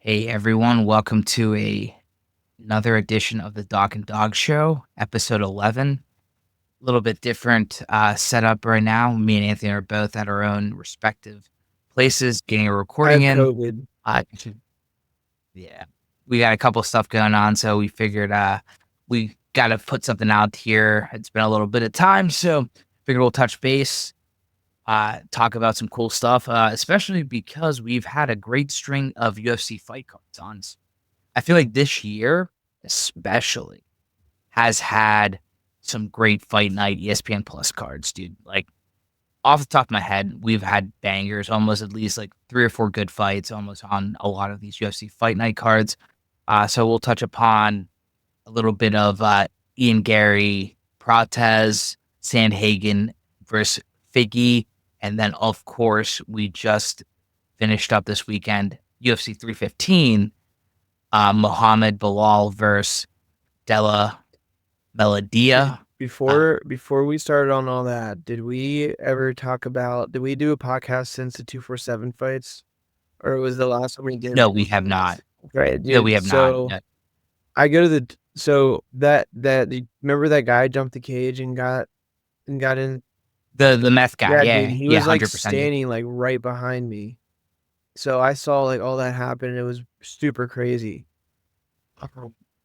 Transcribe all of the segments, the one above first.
Hey everyone, welcome to another edition of the Dog and Dog Show, episode 11. A little bit different setup right now. Me and Anthony are both at our own respective places, getting a I recording have in. COVID. Yeah, we got a couple stuff going on, so we figured we got to put something out here. It's been a little bit of time, so figured we'll touch base, talk about some cool stuff, especially because we've had a great string of UFC fight cards on. I feel like this year, especially, has had some great fight night ESPN Plus cards, dude. Like off the top of my head, we've had bangers, almost at least like 3 or 4 good fights, almost on a lot of these UFC fight night cards. So we'll touch upon a little bit of Ian Gary, Prates, Sandhagen versus Figgy, and then of course we just finished up this weekend UFC 315. Mohammed Bilal versus Della Melodia. Before we started on all that, did we ever did we do a podcast since the 247 fights? Or was the last one we did? No, we have not. Right, No, we dude. have not. So No. I go to remember that guy jumped the cage and got in? The meth guy. Yeah, dude, Yeah, he yeah, was like 100%. standing like right behind me. So I saw like all that happen and it was super crazy.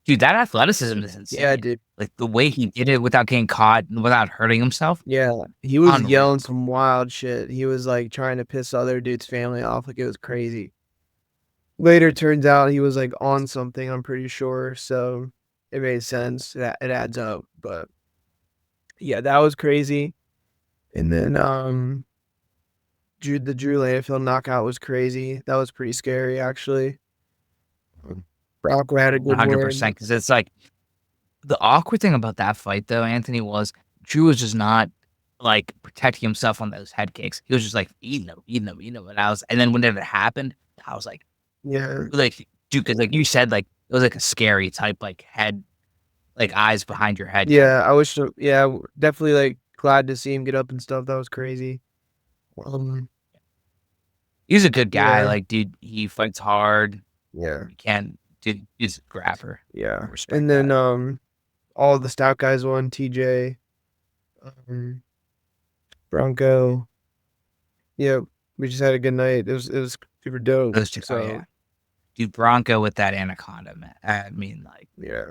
Dude, that athleticism is Yeah, insane. dude. Like the way he did it without getting caught and without hurting himself. Yeah, he was Unreal. yelling some wild shit. He was like trying to piss other dude's family off. Like it was crazy. Later turns out he was like on something, I'm pretty sure. So it made sense. It adds up. But yeah, that was crazy. And then the Drew Landfield knockout was crazy. That was pretty scary actually. Bronco had a good win. 100%. Because it's like the awkward thing about that fight, though, Anthony, was Drew was just not like protecting himself on those head kicks. He was just like eating them, eating them, eating them. And then when it happened, I was Yeah. like, dude, because like you said, like it was like a scary type, like head, like eyes behind your head. Yeah, I wish yeah, definitely like glad to see him get up and stuff. That was crazy. Um, He's a good guy. yeah. Like, dude, he fights hard. Yeah. You can't, dude, he's a grabber. Yeah. Respect And then that. all the stout guys won. TJ, Bronco. Yeah, we just had a good night. It was super dope. Those two, oh So yeah, dude, Bronco with that anaconda, man. I mean, like, yeah,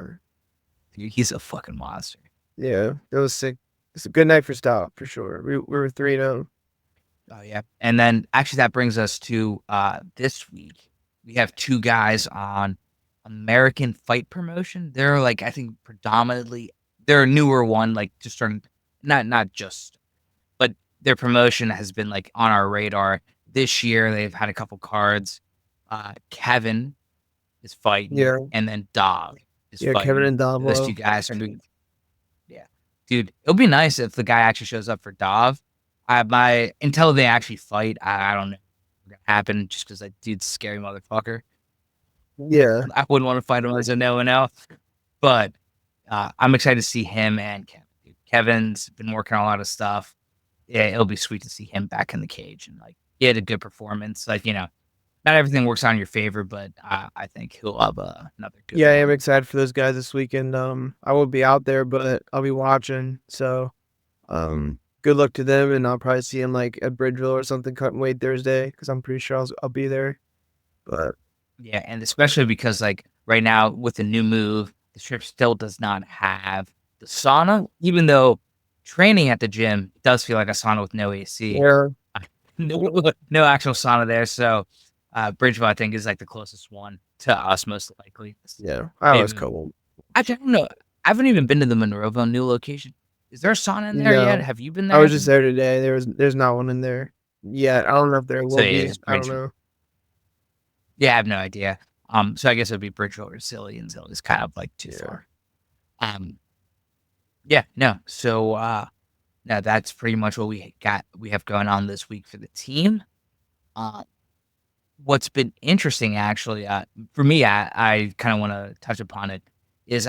dude, he's a fucking monster. yeah, it was sick. It's a good night for stout for sure. We were 3-0. Oh yeah, and then actually that brings us to this week. We have two guys on American Fight Promotion. They're like I think predominantly they're a newer one, like just starting not just, but their promotion has been like on our radar this year. They've had a couple cards. Kevin is fighting, Yeah, and then Dog is yeah, Kevin fighting. and Those two Davlo. guys are doing. Yeah, dude, it'll be nice if the guy actually shows up for Dov. Until they actually fight, I don't know what's gonna happen just because that dude's a scary motherfucker. Yeah, I wouldn't want to fight him as a no, but I'm excited to see him and Kevin. Dude. Kevin's been working on a lot of stuff. Yeah, it'll be sweet to see him back in the cage and like he had a good performance. Like not everything works out in your favor, but I think he'll have another good yeah, I am one. excited for those guys this weekend. I will be out there, but I'll be watching. So, good luck to them, and I'll probably see them like at Bridgeville or something cutting weight Thursday because I'm pretty sure I'll be there. But Yeah, and especially because like right now with the new move, the strip still does not have the sauna, even though training at the gym does feel like a sauna with no AC. yeah, No actual sauna there. So Bridgeville, I think, is like the closest one to us, most likely. yeah, I was Maybe cool. actually, I don't know. I haven't even been to the Monroeville new location. Is there a sauna in there yet? No, Have you been I there, was just Anthony? there today. There's not one in there yet. I don't know if there So will yeah, be. it's I don't Bridgeville. know. Yeah, I have no idea. So I guess it would be Bridgeville or Silly, and Silly is kind of like too Yeah. far. Um, Yeah, no. So no, that's pretty much what we have going on this week for the team. Uh what's been interesting actually, for me, I kind of want to touch upon it, is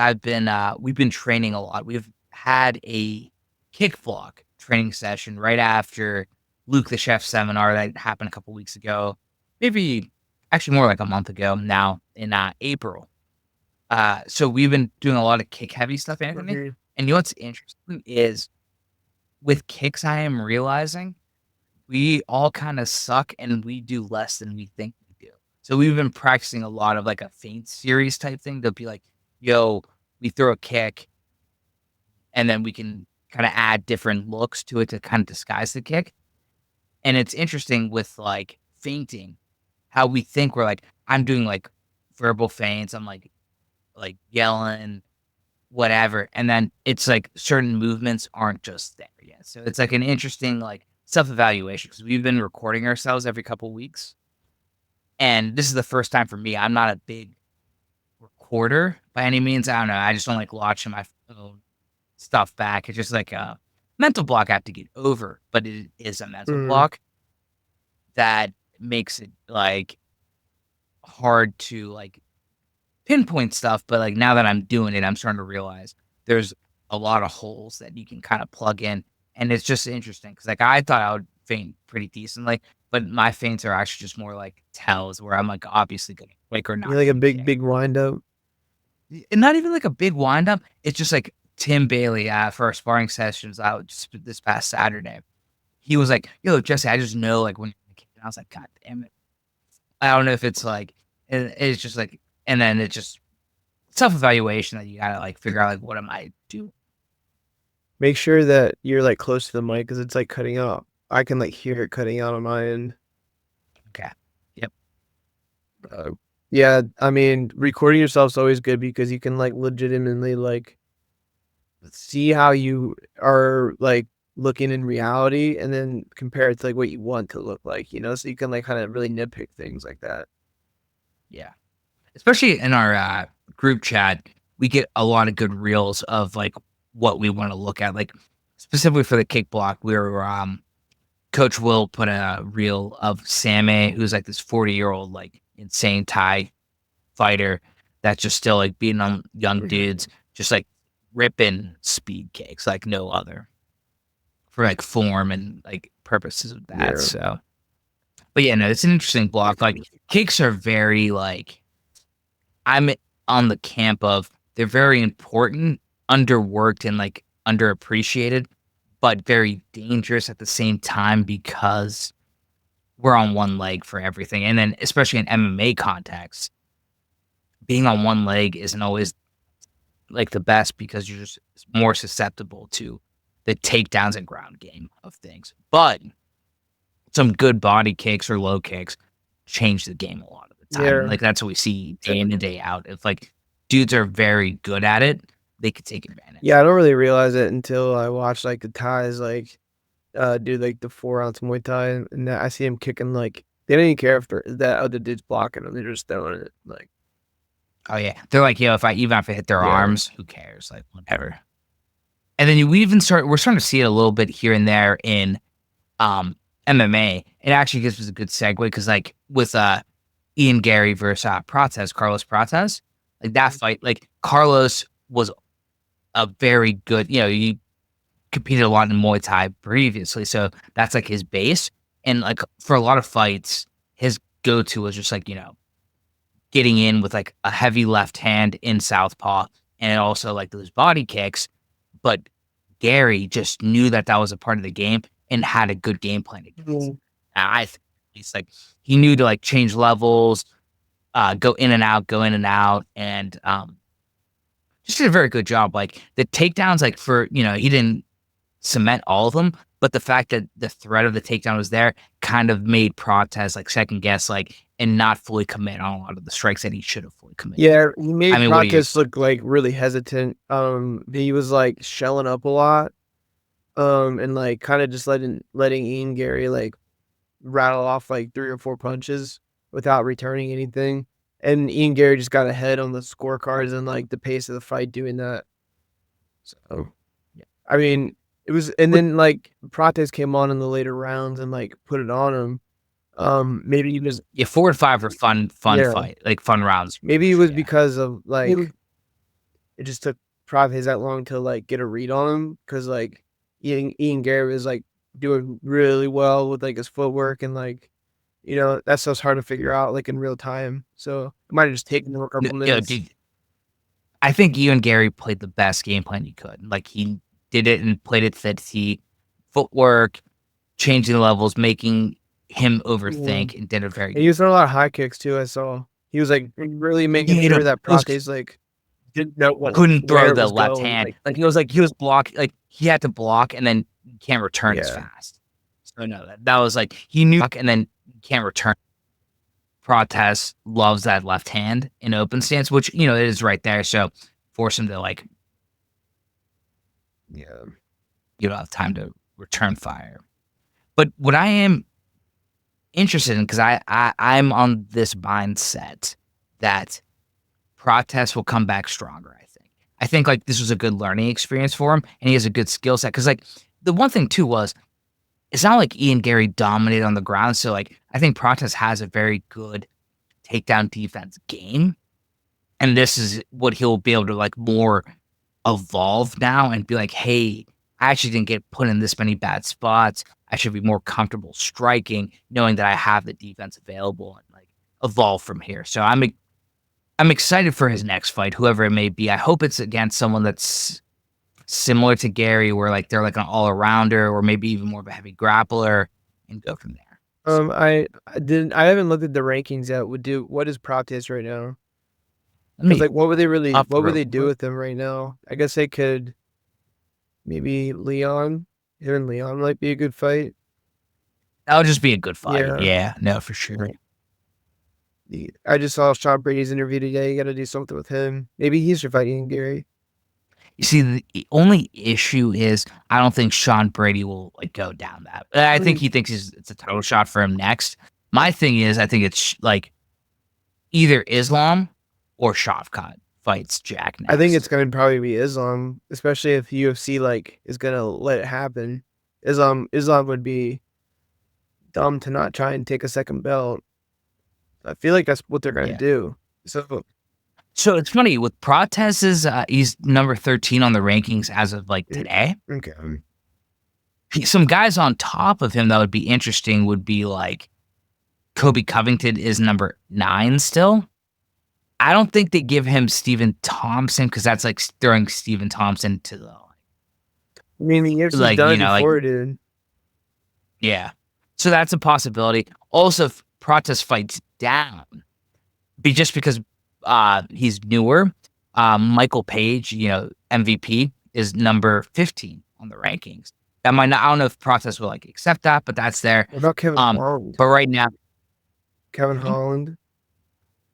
we've been training a lot. We've had a kick vlog training session right after Luke the Chef seminar that happened a couple weeks ago. Maybe actually more like a month ago now in April. So we've been doing a lot of kick heavy stuff, Anthony. Mhm. And you know what's interesting is with kicks, I am realizing we all kind of suck and we do less than we think we do. So we've been practicing a lot of like a feint series type thing to be like, yo, we throw a kick and then we can kind of add different looks to it to kind of disguise the kick. And it's interesting with like feinting, how we think we're like, I'm doing like verbal feints, I'm like yelling, whatever. And then it's like certain movements aren't just there yet. So it's like an interesting like self-evaluation because we've been recording ourselves every couple weeks. And this is the first time for me. I'm not a big recorder by any means. I don't know. I just don't like watching my phone stuff back. It's just like a mental block I have to get over, but it is a mental Mhm. block that makes it like hard to like pinpoint stuff. But like now that I'm doing it, I'm starting to realize there's a lot of holes that you can kind of plug in. And it's just interesting because like I thought I would feint pretty decently, but my feints are actually just more like tells where I'm like obviously gonna quick or You not like a gonna big, kick. big wind up? And not even like a big wind up. It's just like Tim Bailey for our sparring sessions out just this past Saturday. He was like, "Yo, Jesse, I just know like when you're gonna kick." And I was like, "God damn it!" I don't know if it's like, it's just like, and then it's just self evaluation that you gotta like figure out like what am I doing? Make sure that you're like close to the mic because it's like cutting out. I can like hear it cutting out on my end. Okay, yep, Uh, yeah, I mean, recording yourself's always good because you can like legitimately like see how you are like looking in reality and then compare it to like what you want to look like, so you can like kind of really nitpick things like that. yeah. Especially in our group chat, we get a lot of good reels of like what we want to look at. Like specifically for the kick block, we were Coach Will put a reel of Sammy, who's like this 40-year-old like insane Thai fighter that's just still like beating on young Mhm. dudes, just like ripping speed kicks like no other for like form and like purposes of that. Yeah. So, but yeah, no, it's an interesting block. Like kicks are very like I'm on the camp of they're very important, underworked, and like underappreciated, but very dangerous at the same time because we're on one leg for everything. And then especially in MMA context, being on one leg isn't always like the best because you're just more susceptible to the takedowns and ground game of things. But some good body kicks or low kicks change the game a lot of the time. And Yeah. like that's what we see day in and day out. If like dudes are very good at it, they could take Yeah, advantage. I don't really realize it until I watch like the Thais like do like the 4 ounce Muay Thai and I see him kicking like they don't even care if that other dude's blocking them. They're just throwing it. Like, Oh yeah. They're like, yo, if I even if I hit their yeah. arms, who cares? Like whatever. And then we're starting to see it a little bit here and there in um MMA. It actually gives us a good segue because like with Ian Gary versus Carlos Prates, like that fight, like Carlos was a very good, he competed a lot in Muay Thai previously, so that's like his base. And like for a lot of fights, his go-to was just like, getting in with like a heavy left hand in southpaw and also like those body kicks. But Gary just knew that that was a part of the game and had a good game plan against it. Mhm. And I think he's like he knew to like change levels, go in and out, and just did a very good job. Like the takedowns, like for he didn't cement all of them, but the fact that the threat of the takedown was there kind of made Prates like second guess, like and not fully commit on a lot of the strikes that he should have fully committed. Yeah, he I made mean, what do you? Prates look like really hesitant. He was like shelling up a lot. And like kind of just letting Ian Gary like rattle off like 3 or 4 punches without returning anything. And Ian Gary just got ahead on the scorecards and like the pace of the fight doing that. So Yeah. I mean, it was, and But then like Prates came on in the later rounds and like put it on him. Maybe he was, yeah, 4 and 5 are fun yeah, fight, like fun rounds. maybe For it sure, was yeah. because of like it just took Prates that long to like get a read on him because like Ian Gary was like doing really well with like his footwork and like You know, that stuff's hard to figure out like in real time. So it might have just taken them a couple minutes. Dude, I think you and Gary played the best game plan you could. Like he did it and played it to T, footwork, changing the levels, making him overthink, and did it very And he was throwing a lot of high kicks too. I saw he was like really making sure that Prates like didn't know what couldn't throw the left going. hand. Like he was blocking, like he had to block and then can't return as fast. So no, that was like he knew and then can't return. Prates loves that left hand in open stance, which it is right there. So force him to like, you don't have time to return fire. But what I am interested in, because I'm on this mindset that Prates will come back stronger. I think like this was a good learning experience for him, and he has a good skill set. Because like the one thing too was, it's not like Ian Gary dominated on the ground. So like I think Prates has a very good takedown defense game, and this is what he'll be able to like more evolve now and be like, hey, I actually didn't get put in this many bad spots. I should be more comfortable striking, knowing that I have the defense available, and like evolve from here. So I'm excited for his next fight, whoever it may be. I hope it's against someone that's similar to Gary, where like they're like an all-arounder or maybe even more of a heavy grappler, and go from there. I haven't looked at the rankings yet. What is Prates right now? Because like what would they do with him right now? I guess they could maybe Leon. Even Leon might be a good fight. That would just be a good fight. Yeah, no, for sure. I just saw Sean Brady's interview today. You got to do something with him. Maybe he's your fighting Gary. You see, the only issue is I don't think Sean Brady will like go down that. I think he thinks it's a title shot for him next. My thing is, I think it's like either Islam or Shavkat fights Jack next. I think it's going to probably be Islam, especially if UFC like is going to let it happen. Islam would be dumb to not try and take a second belt. I feel like that's what they're going to do. So it's funny with Prates, he's number 13 on the rankings as of like today. Okay. Some guys on top of him that would be interesting would be like Kobe Covington is number 9 still. I don't think they give him Stephen Thompson because that's like throwing Stephen Thompson to the. I mean, the UFC's like, done before, dude. Yeah. So that's a possibility. Also, if Prates fights down, just because he's newer. Michael Page, MVP, is number 15 on the rankings. That might not. I don't know if Prates will like accept that, but that's there. What about Kevin Holland? But right now, Kevin Holland.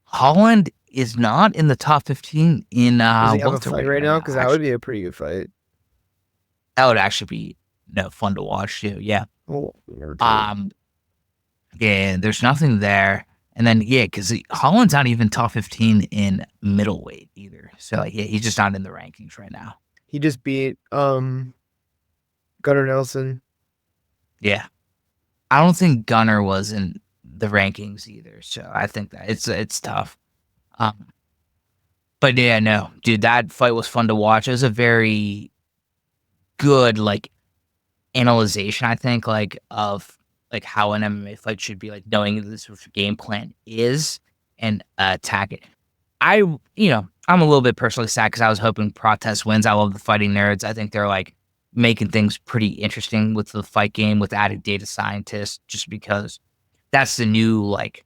Holland is not in the top 15 in Does he have a fight right now? Because that would be a pretty good fight. That would actually be fun to watch too. Yeah. Oh, yeah. There's nothing there. And then, because Holland's not even top 15 in middleweight either. So, like, he's just not in the rankings right now. He just beat Gunnar Nelson. Yeah. I don't think Gunnar was in the rankings either. So, I think that it's tough. But, yeah, no. Dude, that fight was fun to watch. It was a very good, like, analyzation, I think, like, of like how an MMA fight should be, like knowing this what your game plan is and attack it. I'm a little bit personally sad because I was hoping Prates wins. I love the fighting nerds. I think they're like making things pretty interesting with the fight game with added data scientists, just because that's the new like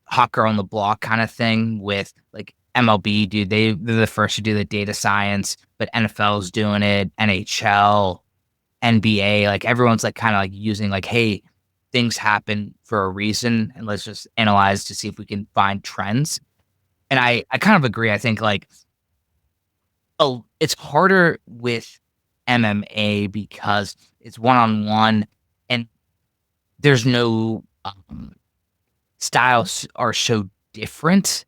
hot girl on the block kind of thing with like MLB, dude. They're the first to do the data science, but NFL's doing it, NHL, NBA, like everyone's like kind of like using like, hey, things happen for a reason and let's just analyze to see if we can find trends. And I kind of agree. I think like it's harder with MMA because it's one-on-one and there's no styles are so different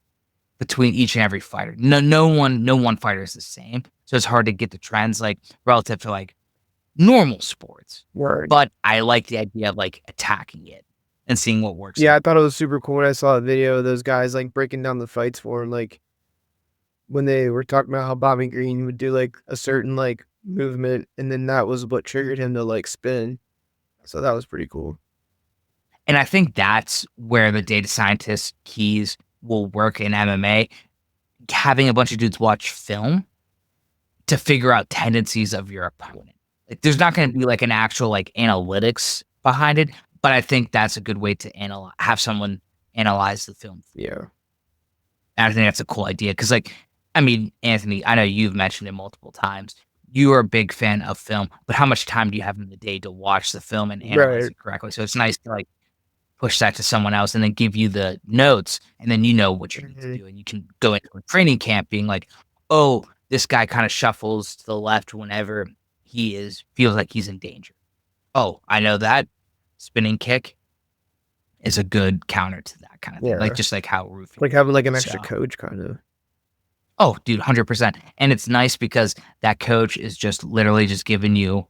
between each and every fighter. No one fighter is the same. So it's hard to get the trends like relative to like normal sports. Word. But I like the idea of like attacking it and seeing what works. Yeah, I thought it was super cool when I saw a video of those guys like breaking down the fights for him, like when they were talking about how Bobby Green would do like a certain like movement and then that was what triggered him to like spin. So that was pretty cool. And I think that's where the data scientist keys will work in MMA. Having a bunch of dudes watch film to figure out tendencies of your opponent. Like, there's not going to be like an actual like analytics behind it, but I think that's a good way to have someone analyze the film. Yeah. And I think that's a cool idea because, like, I mean, Anthony, I know you've mentioned it multiple times. You are a big fan of film, but how much time do you have in the day to watch the film and analyze Right. it correctly? So it's nice to like push that to someone else and then give you the notes, and then you know what you need to do, and you can go into a training camp being like, oh, this guy kind of shuffles to the left whenever he feels like he's in danger. Oh, I know that spinning kick is a good counter to that kind of thing. Like, just like how roofing. Like having like an extra coach kind of. Oh, dude, 100%. And it's nice because that coach is just literally just giving you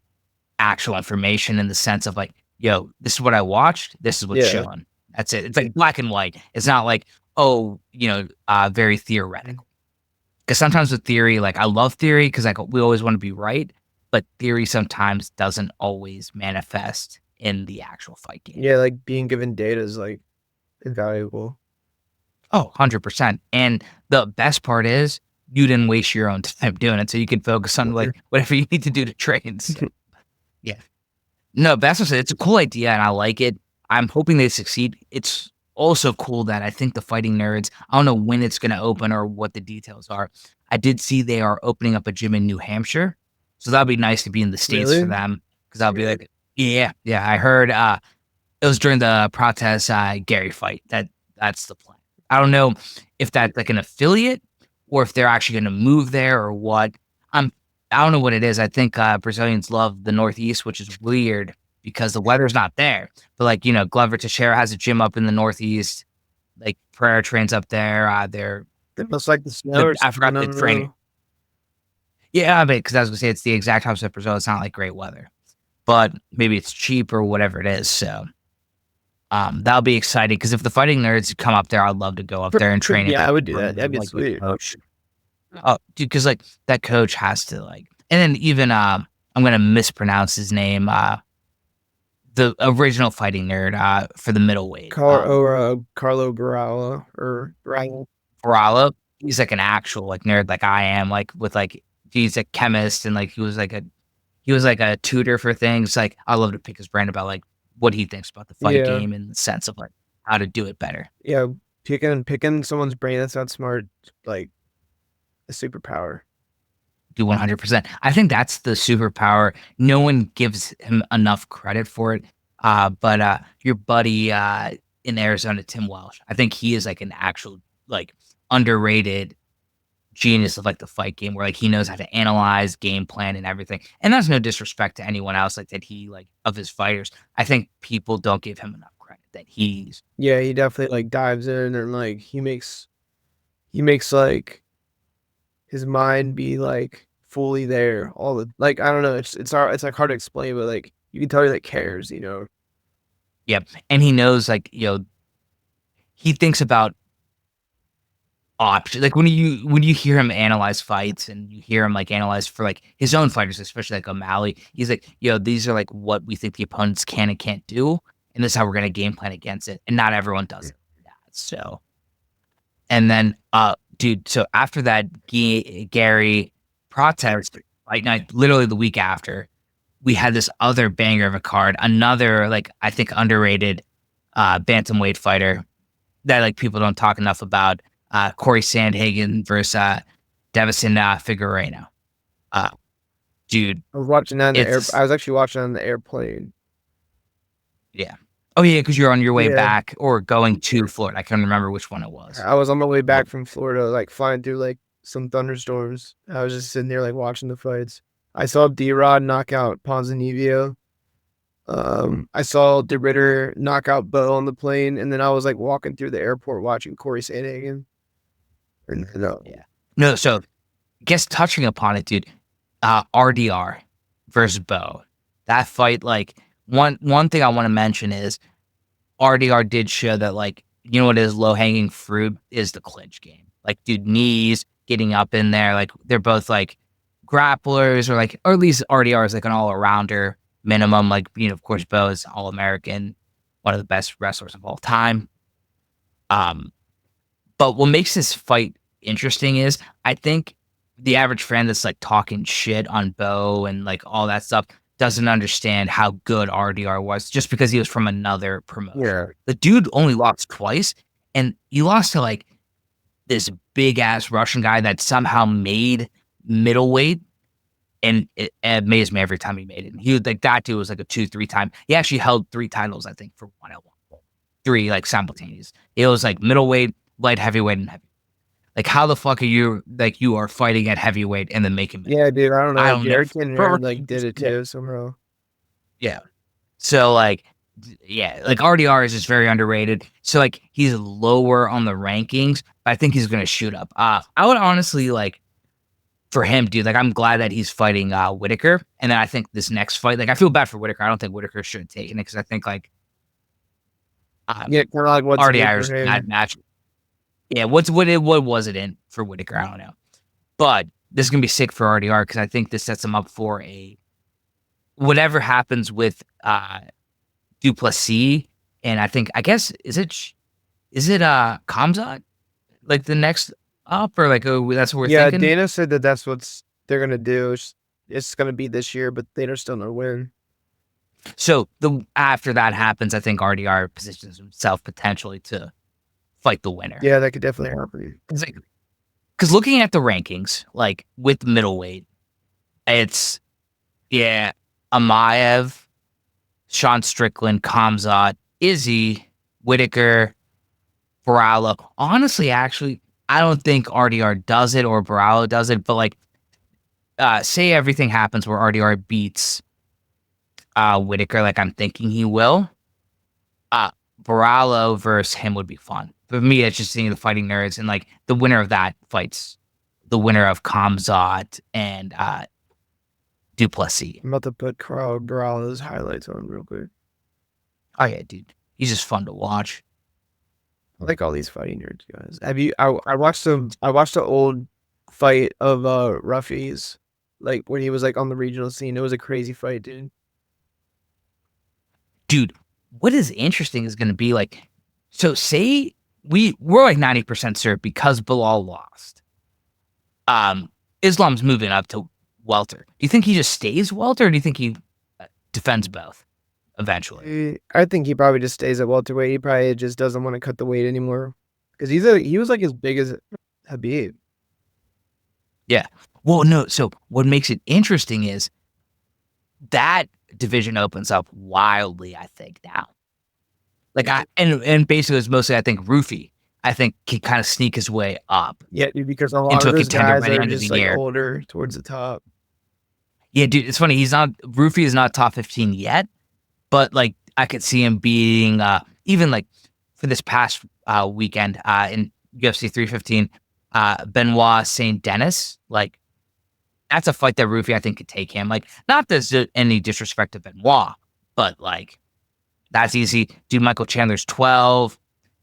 actual information in the sense of like, yo, this is what I watched. This is what's shown. That's it. It's like black and white. It's not like, oh, very theoretical. Because sometimes with theory, like I love theory because like we always want to be right, but theory sometimes doesn't always manifest in the actual fight game. Yeah, like being given data is like invaluable. Oh, 100%. And the best part is you didn't waste your own time doing it. So you can focus on like whatever you need to do to train. So, yeah. No, that's what I said. It's a cool idea and I like it. I'm hoping they succeed. It's also cool that I think the Fighting Nerds, I don't know when it's going to open or what the details are. I did see they are opening up a gym in New Hampshire. So that'll be nice to be in the States for them. Because I'll be like, yeah. I heard it was during the Prates Gary fight. That's the plan. I don't know if that's like an affiliate or if they're actually going to move there or what. I don't know what it is. I think Brazilians love the Northeast, which is weird because the weather's not there. But like, Glover Teixeira has a gym up in the Northeast. Like Pereira trains up there. They're must like the snow. I forgot the training. Yeah, but because I was gonna say it's the exact opposite of Brazil. It's not like great weather, but maybe it's cheap or whatever it is. So that'll be exciting because if the Fighting Nerds come up there, I'd love to go up there and train. Yeah, I would do that. That'd be sweet. Coach. Oh, dude, because like that coach has to like, and then even I'm gonna mispronounce his name. The original Fighting Nerd for the middleweight. Carlo Barala or Barala. He's like an actual like nerd, like I am. Like with like he's a chemist and like he was like a tutor for things. Like I love to pick his brain about like what he thinks about the fight game in the sense of like how to do it better. Yeah, picking someone's brain that's not smart, like a superpower. Do 100%. I think that's the superpower. No one gives him enough credit for it. But your buddy in Arizona, Tim Welsh, I think he is like an actual like underrated genius of like the fight game where like he knows how to analyze game plan and everything. And that's no disrespect to anyone else like that he like of his fighters. I think people don't give him enough credit that he's. Yeah, he definitely like dives in and like he makes like his mind be like fully there all the like I don't know, it's like hard to explain, but like you can tell he like cares, Yep. And he knows like, he thinks about options. Like when you hear him analyze fights and you hear him like analyze for like his own fighters, especially like O'Malley, he's like, these are like what we think the opponents can and can't do, and this is how we're gonna game plan against it. And not everyone does that. So, and then dude, so after that Gary Prates fight night, literally the week after, we had this other banger of a card, another like I think underrated bantamweight fighter that like people don't talk enough about. Cory Sandhagen versus Deiveson Figueiredo. Dude, I was watching that I was actually watching on the airplane. Yeah. Oh yeah, because you're on your way back or going to Florida. I can't remember which one it was. I was on my way back from Florida, like flying through like some thunderstorms. I was just sitting there like watching the fights. I saw D-Rod knock out Ponzinibbio. I saw DeRitter knock out Bo on the plane, and then I was like walking through the airport watching Cory Sandhagen. No, so guess touching upon it, dude. RDR versus Bo. That fight, like one thing I want to mention is RDR did show that like what is low hanging fruit is the clinch game. Like, dude, knees getting up in there, like they're both like grapplers or at least RDR is like an all arounder minimum. Like of course Bo is all American. one of the best wrestlers of all time. But what makes this fight interesting is I think the average fan that's like talking shit on Bo and like all that stuff doesn't understand how good RDR was just because he was from another promotion. Yeah. The dude only lost twice, and he lost to like this big ass Russian guy that somehow made middleweight. And it amazed me every time he made it. And he was like, that dude was like a 2-3 time. He actually held 3 titles, I think, for one at one point. 3 like simultaneous. It was like middleweight, light heavyweight, and heavy. Like, how the fuck are you like you are fighting at heavyweight and then making middleweight? Yeah, dude. I don't know. I don't know. Derek and like did it too somehow. Yeah. So like, yeah, like RDR is just very underrated. So like he's lower on the rankings, but I think he's gonna shoot up. I would honestly like for him, dude. Like I'm glad that he's fighting Whitaker, and then I think this next fight, like I feel bad for Whitaker. I don't think Whitaker should have taken it because I think like Yeah, kind of like what's RDR is that match. Yeah, what was it in for Whitaker? I don't know, but this is gonna be sick for RDR because I think this sets him up for a whatever happens with Duplessis, and I guess is it Khamzat like the next up or like that's what we're thinking? Dana said that that's what they're gonna do. It's gonna be this year, but they're still gonna win. So after that happens, I think RDR positions himself potentially to fight the winner. Yeah, that could definitely happen. Because looking at the rankings, like with middleweight, it's Amaev, Sean Strickland, Khamzat, Izzy, Whitaker, Barallo. Honestly, actually, I don't think RDR does it or Barallo does it, but like, say everything happens where RDR beats Whitaker, like I'm thinking he will. Barallo versus him would be fun. For me, it's just seeing the fighting nerds and like the winner of that fights the winner of Khamzat and Duplessis. I'm about to put Carl Barallo's highlights on real quick. Oh yeah, dude, he's just fun to watch. I like all these fighting nerds, guys. Have you? I watched the old fight of Ruffy's, like when he was like on the regional scene. It was a crazy fight, dude. Dude, what is interesting is going to be like, so say we're like 90% certain because Bilal lost. Islam's moving up to welter. Do you think he just stays welter, or do you think he defends both eventually? I think he probably just stays at welterweight. He probably just doesn't want to cut the weight anymore because he was like as big as Habib. Yeah. Well, no. So what makes it interesting is that division opens up wildly, I think, now. Like and basically it's mostly I think Rufy, I think can kind of sneak his way up. Yeah, dude, because a lot of those guys are just like older towards the top. Yeah, dude, it's funny. Rufy is not top 15 yet, but like I could see him being even like for this past weekend in UFC 315, Benoit Saint Denis, like that's a fight that Rufy I think could take him. Like not there's any disrespect to Benoit, but like that's easy. Dude, Michael Chandler's 12,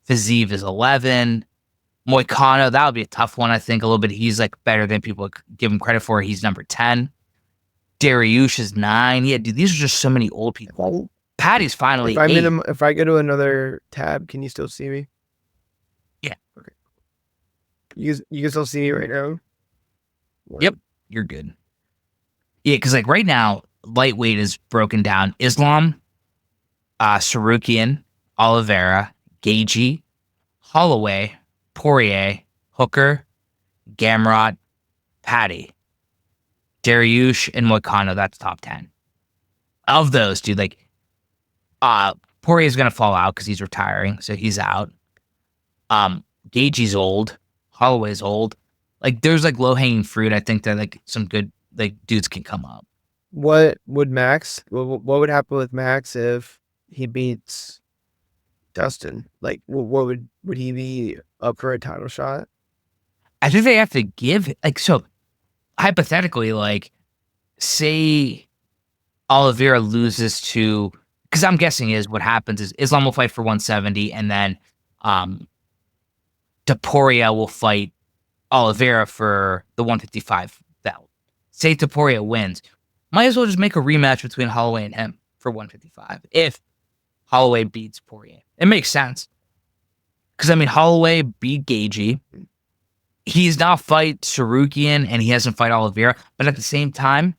Fiziev is 11, Moicano, that would be a tough one. I think a little bit. He's like better than people give him credit for. He's number 10. Dariush is 9. Yeah, dude, these are just so many old people. Patty's finally 8. If I go to another tab, can you still see me? Yeah. Okay. You can still see me right now? Yep, you're good. Yeah, because like right now, lightweight is broken down. Islam, Sarukian, Oliveira, Gagey, Holloway, Poirier, Hooker, Gamrot, Patty, Dariush, and Moicano. That's top 10. Of those, dude, like, Poirier's gonna fall out because he's retiring, so he's out. Gagey's old, Holloway's old. Like, there's like low hanging fruit. I think that like some good like dudes can come up. What would what would happen with Max if he beats Dustin? Like, what would he be up for a title shot? I think they have to give like so. Hypothetically, like, say Oliveira loses to, because I'm guessing is what happens is Islam will fight for 170, and then Topuria will fight Oliveira for the 155 belt. Say Topuria wins, might as well just make a rematch between Holloway and him for 155. If Holloway beats Poirier. It makes sense. Because, I mean, Holloway beat Gagey. He's now fight Sarukian, and he hasn't fight Oliveira. But at the same time,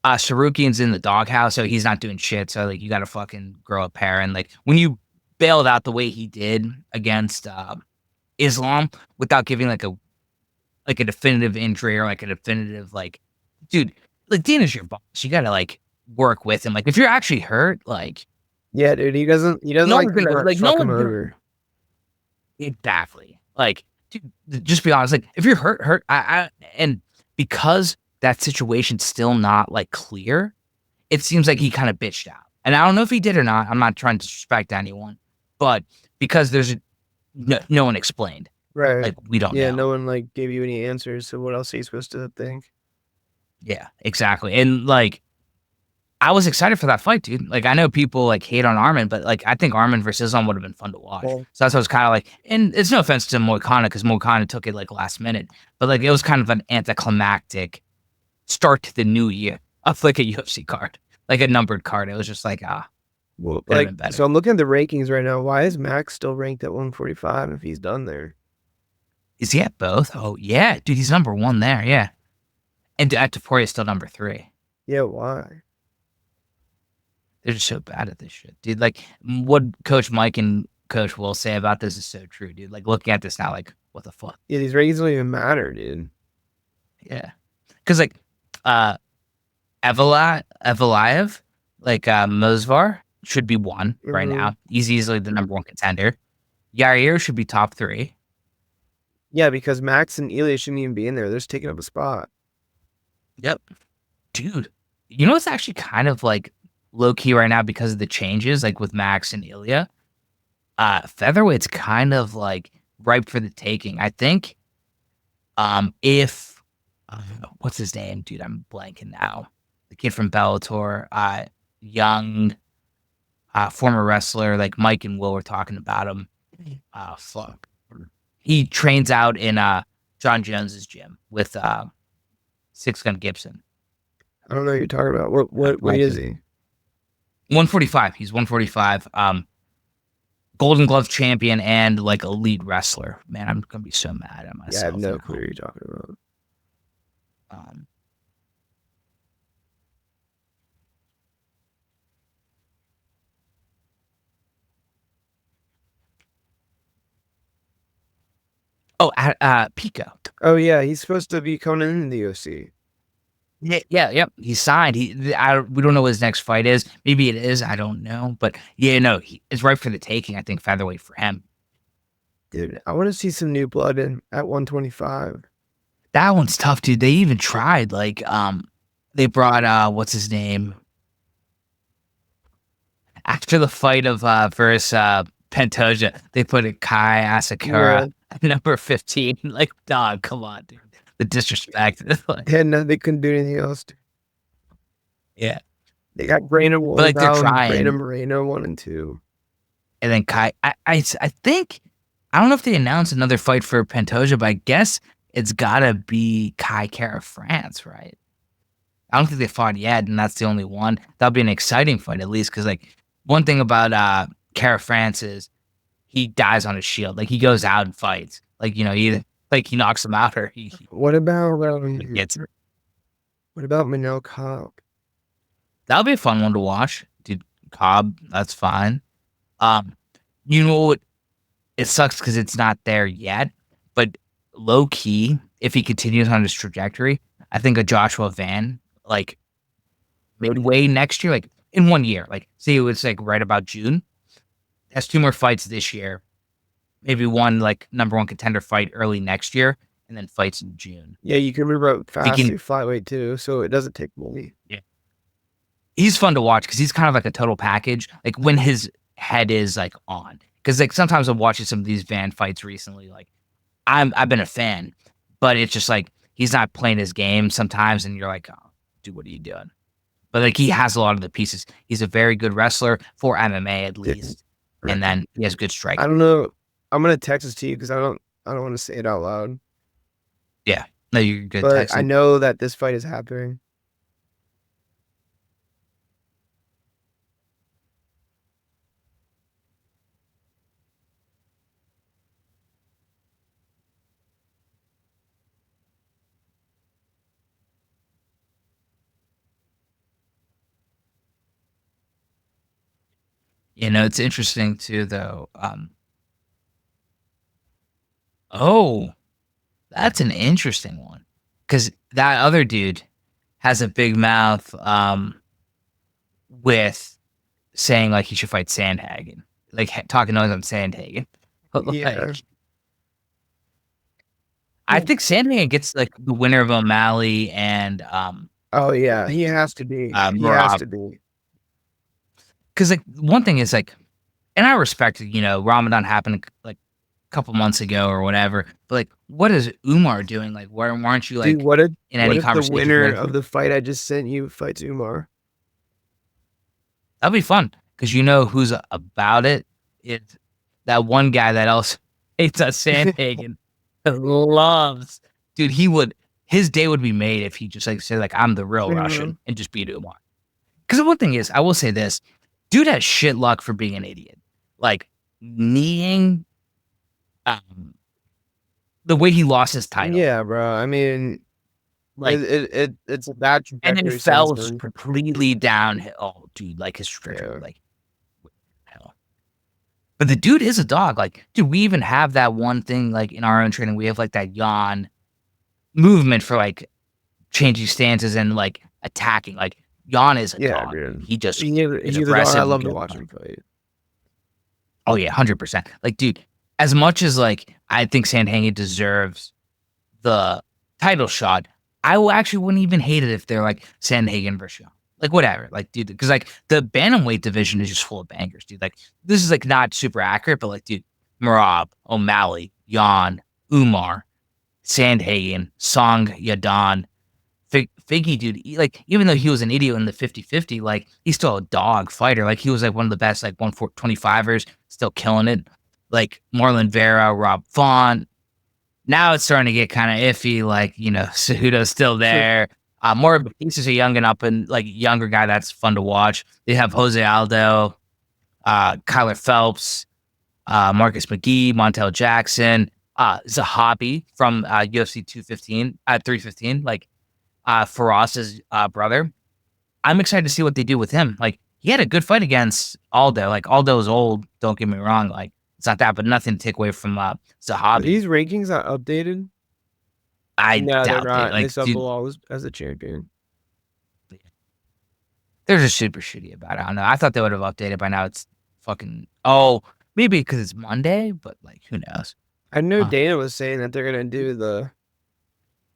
Sarukian's in the doghouse, so he's not doing shit. So, like, you got to fucking grow a pair. And, like, when you bailed out the way he did against Islam without giving, like a definitive injury or, like, a definitive, like, dude, like, Dana's your boss. You got to, like, work with him. Like, if you're actually hurt, like... Yeah, dude, he doesn't no like one's gonna, like, fuck him over. Exactly. Like, dude, just be honest. Like, if you're hurt, and because that situation's still not, like, clear, it seems like he kind of bitched out. And I don't know if he did or not. I'm not trying to disrespect anyone, but because there's no one explained. Right. Like, we don't know. Yeah, no one, like, gave you any answers, so what else are you supposed to think? Yeah, exactly. And, like, I was excited for that fight, dude. Like, I know people, like, hate on Armin, but, like, I think Armin versus Islam would have been fun to watch. Well, So that's what I was kind of like, and it's no offense to Moicano, because Moicano took it, like, last minute, but, like, it was kind of an anticlimactic start to the new year of, like, a UFC card, like a numbered card. It was just like, well, could have like, been better. so I'm looking at the rankings right now. Why is Max still ranked at 145 if he's done there? Is he at both? Oh, yeah, dude, he's number 1 there, yeah. And at Taporia is still number 3. Yeah, why? They're just so bad at this shit, dude. Like, what Coach Mike and Coach Will say about this is so true, dude. Like, looking at this now, like, what the fuck? Yeah, these rankings don't even matter, dude. Yeah. Because, like, Evelaev, like, Mosvar should be 1 right now. He's easily the number 1 contender. Yair should be top 3. Yeah, because Max and Ilya shouldn't even be in there. They're just taking up a spot. Yep. Dude, you know what's actually kind of, like, low-key right now because of the changes, like, with Max and Ilya? Featherweight's kind of, like, ripe for the taking. I think, if... what's his name? Dude, I'm blanking now. The kid from Bellator, young, former wrestler, like, Mike and Will were talking about him. Fuck. He trains out in, John Jones's gym with, Six Gun Gibson. I don't know what you're talking about. What weight is he? 145. He's 145. Golden Glove champion and, like, elite wrestler. Man, I'm gonna be so mad at myself. Yeah, I have no clue what you're talking about. Pico. Oh yeah, he's supposed to be coming in the UFC. Yeah. He signed. We don't know what his next fight is. Maybe it is. I don't know. But yeah, no, it's right for the taking. I think featherweight for him. Dude, I want to see some new blood in at 125. That one's tough, dude. They even tried. Like, they brought what's his name after the fight of versus Pantoja. They put a Kai Asakura at number 15. Like, dog, come on, dude. The disrespect. Like, they couldn't do anything else. Yeah, they got Brandon, but, like, they're trying. Brandon Moreno 1 and 2, and then Kai. I think, I don't know if they announced another fight for Pantoja, but I guess it's gotta be Kai Kara France, right? I don't think they fought yet, and that's the only one. That'll be an exciting fight at least, because, like, one thing about Kara France is he dies on his shield. Like, he goes out and fights. Like, you know, either like he knocks him out or he what about gets. What about Manel Cobb? That'll be a fun one to watch, dude. Cobb, that's fine. You know what? It sucks because it's not there yet, but low key, if he continues on his trajectory, I think a Joshua Van, like, midway next year, like, in 1 year, like, say it was, like, right about June, has 2 more fights this year, maybe one, like, number 1 contender fight early next year, and then fights in June. Yeah, you can move up fast to flyweight too, so it doesn't take money. Yeah, he's fun to watch because he's kind of like a total package. Like, when his head is, like, on, because, like, sometimes I'm watching some of these Van fights recently, like, I've been a fan, but it's just like he's not playing his game sometimes, and you're like, oh, dude, what are you doing? But, like, he has a lot of the pieces. He's a very good wrestler for MMA at least, and then he has good striking. I don't know. I'm gonna text this to you because I don't want to say it out loud. Yeah, no, you're good. But texting. I know that this fight is happening. It's interesting too, though. Oh, that's an interesting one because that other dude has a big mouth. With saying like he should fight Sandhagen, like talking noise on Sandhagen. But Yeah. like, I think Sandhagen gets like the winner of O'Malley and Oh yeah, he has to be. He has Merab. to be. Because like one thing is like, and I respect Ramadan happened like a couple months ago or whatever. But like, what is Umar doing? Like, why aren't you Dude, like what if in any the conversation winner with? of the fight I just sent you fights Umar? That'd be fun because you know who's about it. It's that one guy that else hates us, Sandhagen. Loves, dude. His day would be made if he just like said like I'm the real Russian and just beat Umar. Because the one thing is, I will say this, dude has shit luck for being an idiot. Like kneeing, the way he lost his title, Yeah, bro. I mean, like, it's a bad and then trajectory since fell then. completely downhill. Oh, dude, like his trajectory, Yeah. like hell. But the dude is a dog. Like, dude, we even have that one thing like in our own training. We have like that yawn movement for like changing stances and like attacking. Like Jan is a Yeah, dog. dude. He just He's is a dog. I aggressive. love to watch him fight. Oh yeah, 100%. Like, dude, as much as like I think Sandhagen deserves the title shot, actually wouldn't even hate it if they're like Sandhagen versus Jan. Like whatever, like dude, because like the bantamweight division is just full of bangers, dude. Like this is like not super accurate, but like dude, Merab, O'Malley, Jan, Umar, Sandhagen, Song Yadon, Figgy, dude, like even though he was an idiot in the 50-50, like he's still a dog fighter. Like he was like one of the best like 125ers, still killing it. Like Marlon Vera, Rob Font. Now it's starting to get kind of iffy. Like Cejudo's still there. More Batista's a young and up and like younger guy that's fun to watch. They have Jose Aldo, Kyler Phelps, Marcus McGee, Montel Jackson, Zahabi from UFC 315, like Faraz's brother. I'm excited to see what they do with him. Like he had a good fight against Aldo. Like Aldo's old, don't get me wrong. Like it's not that, but nothing to take away from Are Zahabi. these rankings not updated? I No, they're doubt not. it. Like, They still dude, belong as a champion. they're just super shitty about it. I don't know. I thought they would have updated by now. It's fucking maybe because it's Monday, but like who knows? I know Dana was saying that they're gonna do the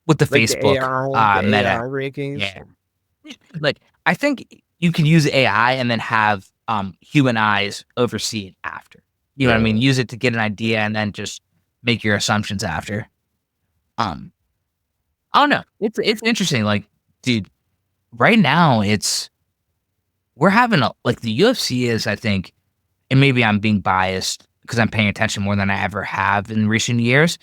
With the like Facebook the meta AI rankings. Yeah. Like I think you can use AI and then have human eyes oversee it after. You know what I mean? Use it to get an idea and then just make your assumptions after. I don't know. It's interesting. Like, dude, right now we're having like the UFC is, I think, and maybe I'm being biased because I'm paying attention more than I ever have in recent years.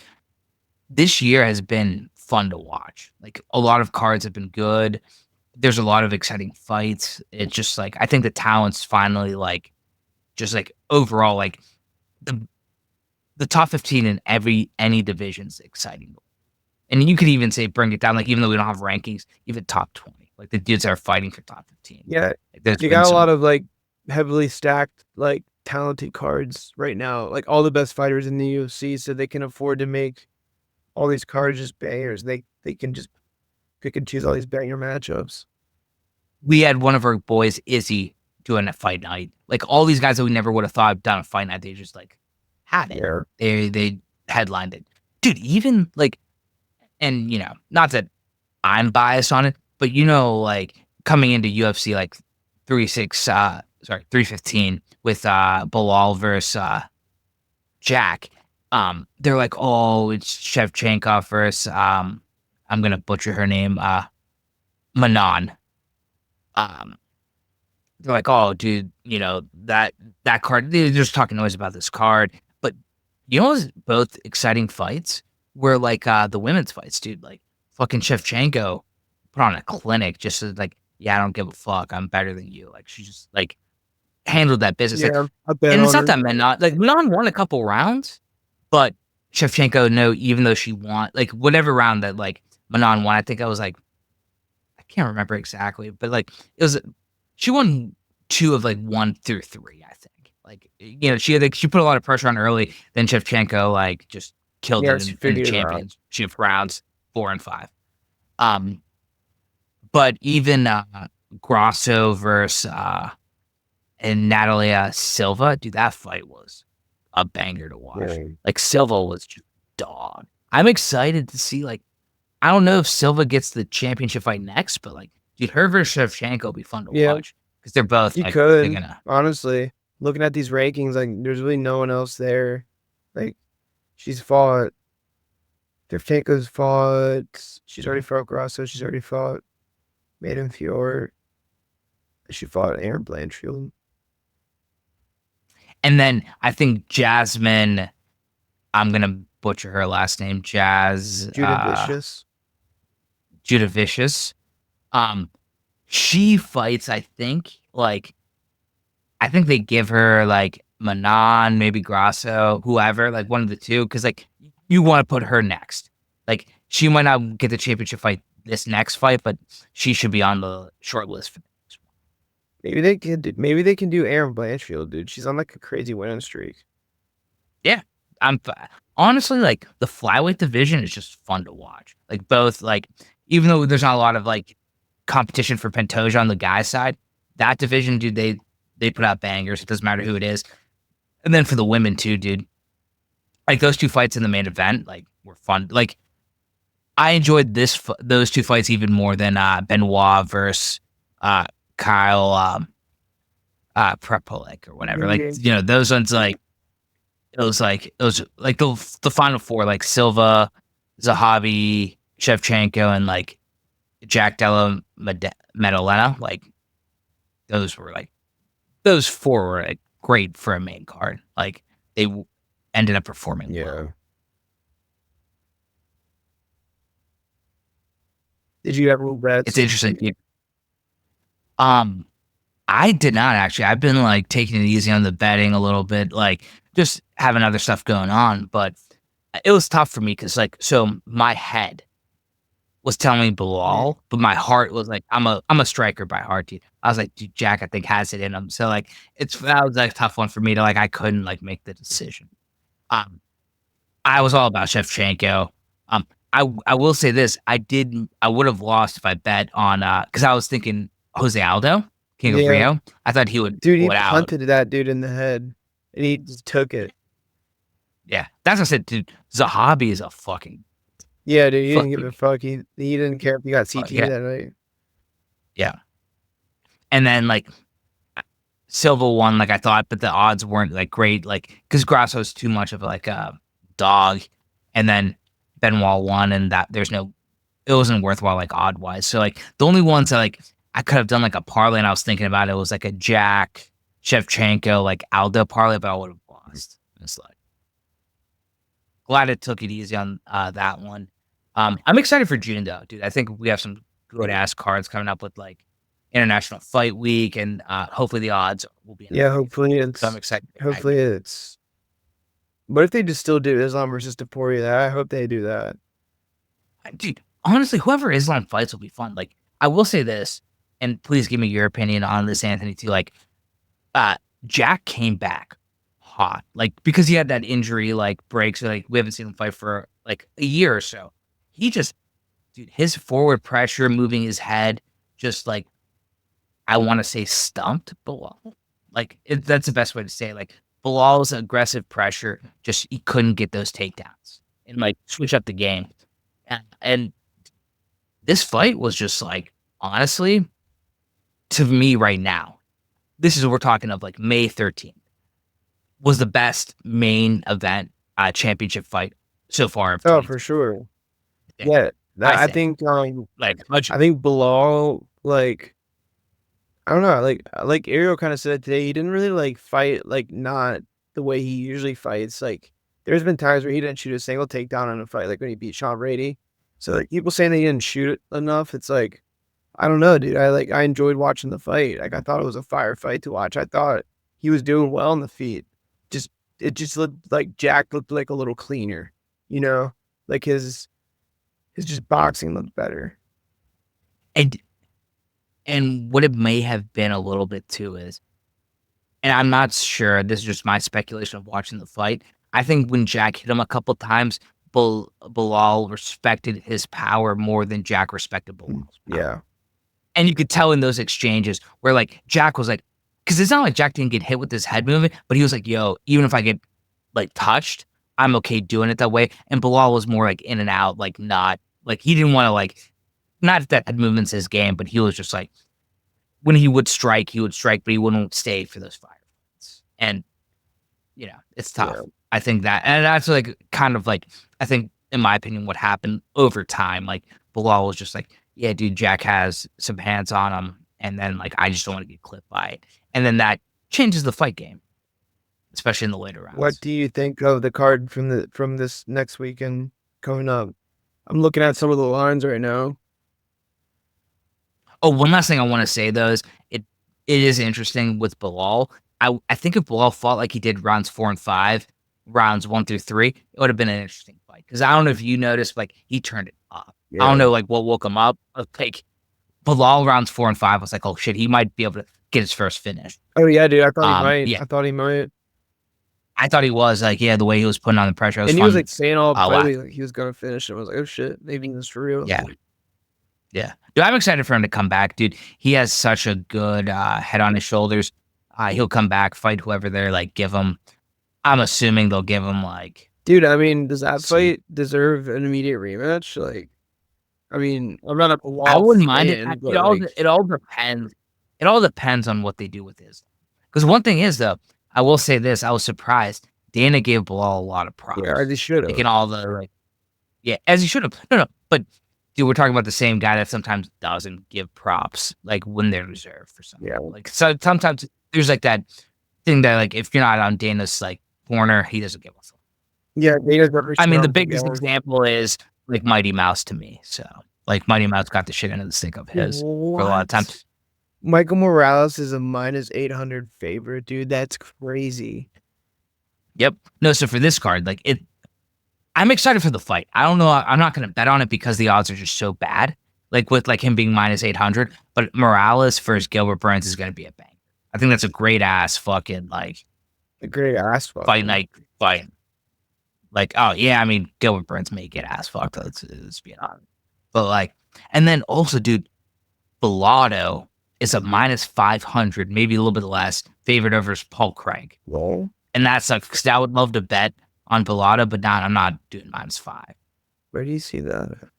This year has been fun to watch. Like a lot of cards have been good. There's a lot of exciting fights. It's just like I think the talent's finally like just like overall like the top 15 in any division's exciting. And you could even say bring it down, like even though we don't have rankings, even top 20. Like the dudes that are fighting for top 15. Yeah, Like, you got a lot of like heavily stacked, like talented cards right now. Like all the best fighters in the UFC, so they can afford to make all these cards just bangers. They can just pick and choose all these banger matchups. We had one of our boys, Izzy, doing a fight night. Like all these guys that we never would have thought done a fight night, they just like had it. Yeah. They headlined it. Dude, even like, and not that I'm biased on it, but like coming into UFC like 315 with Bilal versus Jack. They're like, oh, it's Shevchenko versus I'm gonna butcher her name, Manon. They're like, oh, dude, that card. They're just talking noise about this card, but what's both exciting fights were like the women's fights, dude. Like fucking Shevchenko put on a clinic just so, like, yeah, I don't give a fuck. I'm better than you. Like she just like handled that business. Yeah, like, I bet and it's on not her. that Manon like Manon won a couple rounds, but Shevchenko, no, even though she won like whatever round that like Manon won, I think I was like I can't remember exactly, but like it was she won 2 of like 1 through 3, I think. Like, she put a lot of pressure on early. Then Shevchenko like just killed Yeah, it she in the figured it out. championship rounds 4 and 5. But even Grasso versus and Natalia Silva, dude, that fight was a banger to watch. Yeah. Like Silva was just dog. I'm excited to see like I don't know if Silva gets the championship fight next, but like dude, her versus Shevchenko will be fun to Yeah, watch because they're both you like they're could, gonna honestly. Looking at these rankings, like, there's really no one else there. Like, she's fought Devchenko's fought. She's already fought Grasso. She's already fought Maiden Fiore. She fought Aaron Blanchfield. and then I think Jasmine, I'm gonna butcher her last name, Judah Vicious. Judah Vicious. She fights, I think they give her like Manon, maybe Grasso, whoever, like one of the two, because like you want to put her next. Like she might not get the championship fight this next fight, but she should be on the short list for this one. Maybe they can do Aaron Blanchfield, dude. She's on like a crazy winning streak. Yeah, honestly like the flyweight division is just fun to watch. Like both like even though there's not a lot of like competition for Pantoja on the guy side, that division, dude, they put out bangers. It doesn't matter who it is. And then for the women too, dude. Like those two fights in the main event, like were fun. Like I enjoyed those two fights even more than Benoit versus Kyle Prepolik or whatever. Like those ones like it was like the final four like Silva, Zahavi, Shevchenko, and like Jack Della Maddalena. Like those four were like great for a main card. Like they ended up performing well. Did you ever bet? It's interesting. I did not actually. I've been like taking it easy on the betting a little bit, like just having other stuff going on. But it was tough for me because like so my head was telling me Bilal, but my heart was like I'm a striker by heart, dude. I was like, dude, Jack, I think has it in him. So like that was like a tough one for me to like I couldn't like make the decision. I was all about Shevchenko. I will say this, I would have lost if I bet on because I was thinking Jose Aldo, King of Rio. I thought he would Dude, he pull it out. punted that dude in the head and he just took it. Yeah. That's what I said, dude. Zahabi is a fucking Yeah, dude, he didn't give a fuck. He didn't care if he got CT that night. Yeah. And then like Silva won like I thought, but the odds weren't like great, like because Grasso's too much of like a dog, and then Benoit won, and that it wasn't worthwhile like odd wise. So like the only ones that like I could have done like a parlay, and I was thinking about it was like a Jack Shevchenko like Aldo parlay, but I would have lost. It's like glad it took it easy on that one. I'm excited for June though, dude. I think we have some good ass cards coming up with like International Fight Week, and hopefully the odds will be. Hopefully it's. So I'm excited. Hopefully it's. What if they just still do Islam versus Taporia? I hope they do that. Dude, honestly, whoever Islam fights will be fun. Like, I will say this, and please give me your opinion on this, Anthony, too. Like, Jack came back hot. Like, because he had that injury, like, break. So, like, we haven't seen him fight for, like, a year or so. He just, dude, his forward pressure, moving his head, just, like, I want to say stumped Bilal. Like, that's the best way to say it. Like, Bilal's aggressive pressure, just, he couldn't get those takedowns and, like, switch up the game. And this fight was just like, honestly, to me right now, this is what we're talking of like May 13th, was the best main event championship fight so far. Oh, for sure. Yeah. I think I think Bilal, like, I don't know, like Ariel kind of said today, he didn't really like fight like not the way he usually fights. Like there's been times where he didn't shoot a single takedown in a fight, like when he beat Sean Brady. So like people saying they didn't shoot it enough, it's like, I don't know, dude. I enjoyed watching the fight. Like I thought it was a fire fight to watch. I thought he was doing well on the feet. It just looked like Jack looked like a little cleaner, you know? Like his just boxing looked better. And what it may have been a little bit too is and I'm not sure, this is just my speculation of watching the fight. I think when Jack hit him a couple times, Bilal respected his power more than Jack respected Bilal's power. Yeah. And you could tell in those exchanges where like Jack was like, because it's not like Jack didn't get hit with his head movement, but he was like, yo, even if I get like touched, I'm okay doing it that way. And Bilal was more like in and out, like not like he didn't want to like, not that head movement's his game, but he was just like, when he would strike, but he wouldn't stay for those firefights. And, it's tough. Yeah. I think that, and that's like kind of like, I think, in my opinion, what happened over time. Like, Bilal was just like, yeah, dude, Jack has some hands on him. And then, like, I just don't want to get clipped by it. And then that changes the fight game, especially in the later rounds. What do you think of the card from this next weekend coming up? I'm looking at some of the lines right now. Oh, one last thing I want to say, though, is it is interesting with Bilal. I think if Bilal fought like he did rounds 4 and 5, rounds 1 through 3, it would have been an interesting fight. Because I don't know if you noticed, like, he turned it up. Yeah. I don't know, like, what woke him up. Like, Bilal rounds 4 and 5 was like, oh shit, he might be able to get his first finish. Oh yeah, dude. I thought he might. Yeah. I thought he might. I thought he was like, yeah, the way he was putting on the pressure. And he was like saying all play, like he was gonna finish. I was like, oh shit, maybe this for real. Yeah. Dude, I'm excited for him to come back, dude. He has such a good head on his shoulders. He'll come back, fight whoever they're like give him. I'm assuming they'll give him like. Dude, I mean, does that fight deserve an immediate rematch? Like, I mean, I'm not a Bilal I wouldn't mind it. fan, It all depends. It all depends on what they do with his. Because one thing is though, I will say this: I was surprised. Dana gave Bilal a lot of props. Yeah, they should have. Like in all the like, yeah, as he should have. No, but dude, we're talking about the same guy that sometimes doesn't give props, like when they're reserved for something. Yeah. Like so sometimes there's like that thing that like if you're not on Dana's like corner, he doesn't give a fuck. Yeah, Dana's I mean, the biggest example is like Mighty Mouse to me. So like Mighty Mouse got the shit into the stick of his for a lot of times. Michael Morales is a -800 favorite, dude. That's crazy. Yep. No, so for this card, like I'm excited for the fight. I don't know. I'm not going to bet on it because the odds are just so bad. Like with like him being -800, but Morales versus Gilbert Burns is going to be a bang. I think that's a great ass fucking like a great ass fuck fight night fight. Like, oh yeah, I mean Gilbert Burns may get ass fucked. Let's be honest. But like, and then also, dude, Bilardo is a -500, maybe a little bit less, favorite over Paul Craig. Well, and that sucks because I would love to bet on Bilardo, but I'm not doing -5. Where do you see that?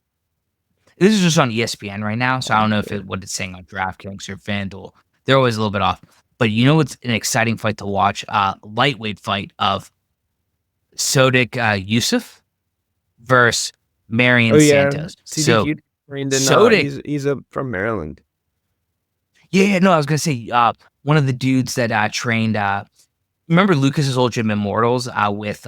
This is just on ESPN right now, so I don't know if what it's saying on DraftKings or FanDuel. They're always a little bit off. But you know what's an exciting fight to watch? Lightweight fight of Sodik Yusuf versus Marion Santos. So Sodik, he's from Maryland. Yeah, no, I was gonna say one of the dudes that trained. Remember Lucas's old gym Immortals with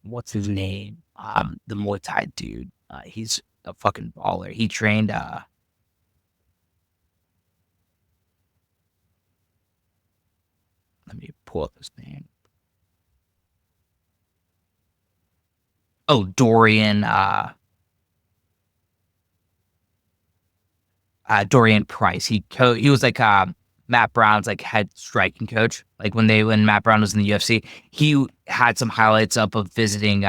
what's his name? The Muay Thai dude. He's a fucking baller. He trained. Let me pull up his name. Oh, Dorian. Dorian Price. He was like Matt Brown's like head striking coach. Like when Matt Brown was in the UFC, he had some highlights up of visiting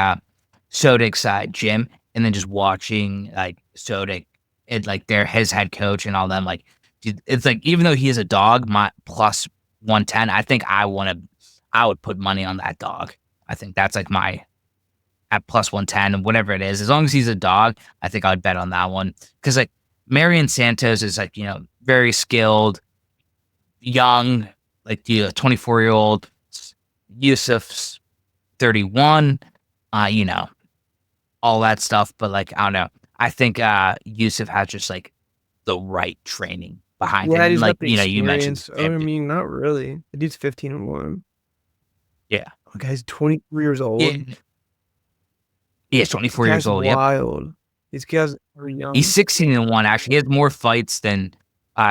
Sodik's gym and then just watching like Sodik and like his head coach and all them. Like, dude, it's like even though he is a dog, my plus 110, I think I would put money on that dog. I think that's like my at plus 110 and whatever it is. As long as he's a dog, I think I would bet on that one because like Marion Santos is like very skilled. Young, like 24-year-old Yusuf's 31, all that stuff. But like, I don't know. I think Yusuf has just like the right training behind him. He's like, you mentioned. I mean, not really. The dude's 15-1. Yeah. The guy's 23 years old. Yeah, he's 24 years old. Wild. Yep. These guys are young. He's 16-1, actually. He has more fights than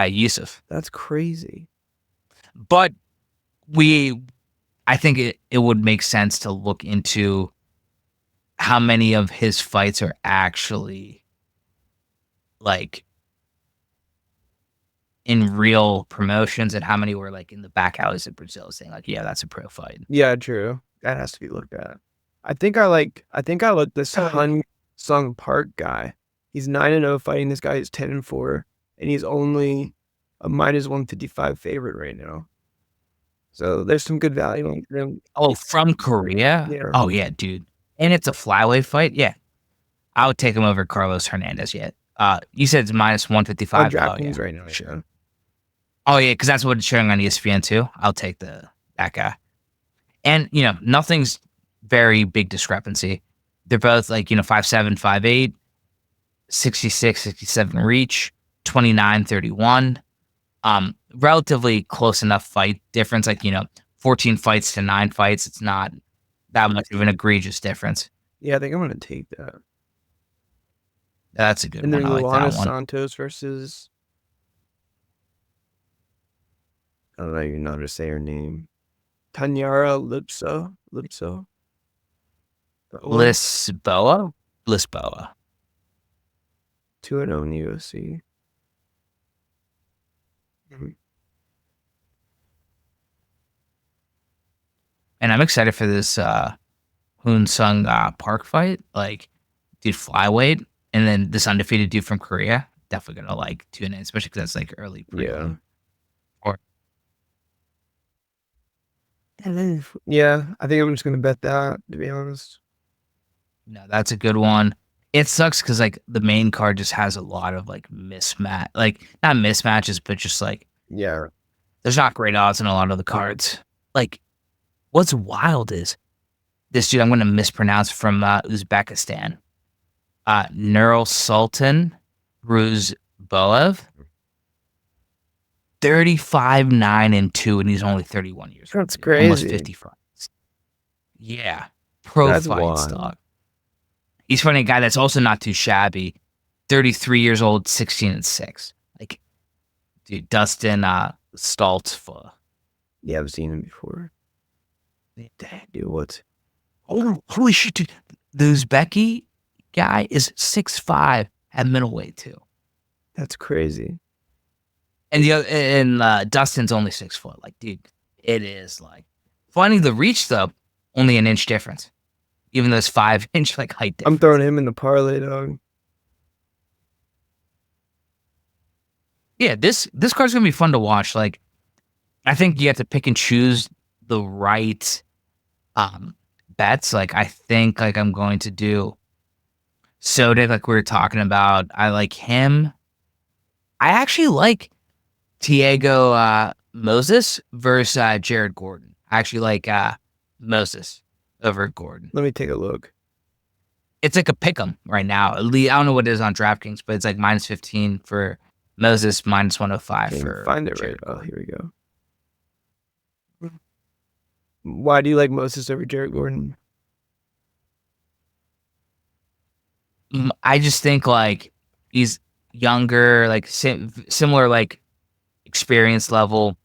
Yusuf. That's crazy. But I think it would make sense to look into how many of his fights are actually like in real promotions and how many were like in the back alleys of Brazil saying like, yeah, that's a pro fight. Yeah, true. That has to be looked at. I think I like this Hun Sung Park guy. He's 9-0 fighting this guy who's 10-4, and he's only a -155 favorite right now. So there's some good value on him. Oh, from Korea? Yeah. Oh yeah, dude. And it's a flyweight fight? Yeah. I would take him over Carlos Hernandez yet. You said it's -155. On DraftKings right now. Sure. Oh yeah, because that's what it's showing on ESPN too. I'll take that guy. And nothing's very big discrepancy. They're both like 5'7", 5'8", 66, 67 reach, 29, 31. Relatively close enough fight difference, like 14 fights to 9 fights. It's not that much of an egregious difference. Yeah, I think I'm gonna take that. That's a good And one. then I like Luana that one. Santos versus, I don't even know how to say her name. Tanyara Lipso. Lisboa. 2-0 in the UFC. And I'm excited for this Hoon Sung Park fight. Like, dude, flyweight, and then this undefeated dude from Korea. Definitely gonna like tune in, especially because that's like early. Yeah. Or Yeah, I think I'm just gonna bet that, to be honest. no, that's a good one. It sucks because like the main card just has a lot of like mismatch, like not mismatches, but just like Yeah. there's not great odds in a lot of the cards. Like, what's wild is this dude I'm going to mispronounce from Uzbekistan. Neural Sultan Ruzboev. 35, 9, and 2, and he's only 31 years old. That's crazy. Almost 50 fights. Yeah. Pro That's fights, wild. dog. He's fighting a guy that's also not too shabby. 33 years old, 16 and 6. Like, dude, Dustin Stoltzfus. Yeah, I've seen him before. Damn, dude, what? Oh, holy shit, dude. The Uzbeki guy is 6'5" at middleweight, too. That's crazy. And Dustin's only 6 foot. Like, dude, it is like finding the reach though, only an inch difference. Even though it's 5-inch like height difference. I'm throwing him in the parlay, dog. Yeah, this card's gonna be fun to watch. Like, I think you have to pick and choose the right bets. Like, I think like I'm going to do Soda, like we were talking about. I like him. I actually like Thiago Moses versus Jared Gordon. I actually like Moses over Gordon. Let me take a look. It's like a pick 'em right now. I don't know what it is on DraftKings, but it's like -15 for Moses, -105 for Find it Jared right. Oh, here we go. Why do you like Moses over Jared Gordon? I just think like he's younger, like similar like experience level.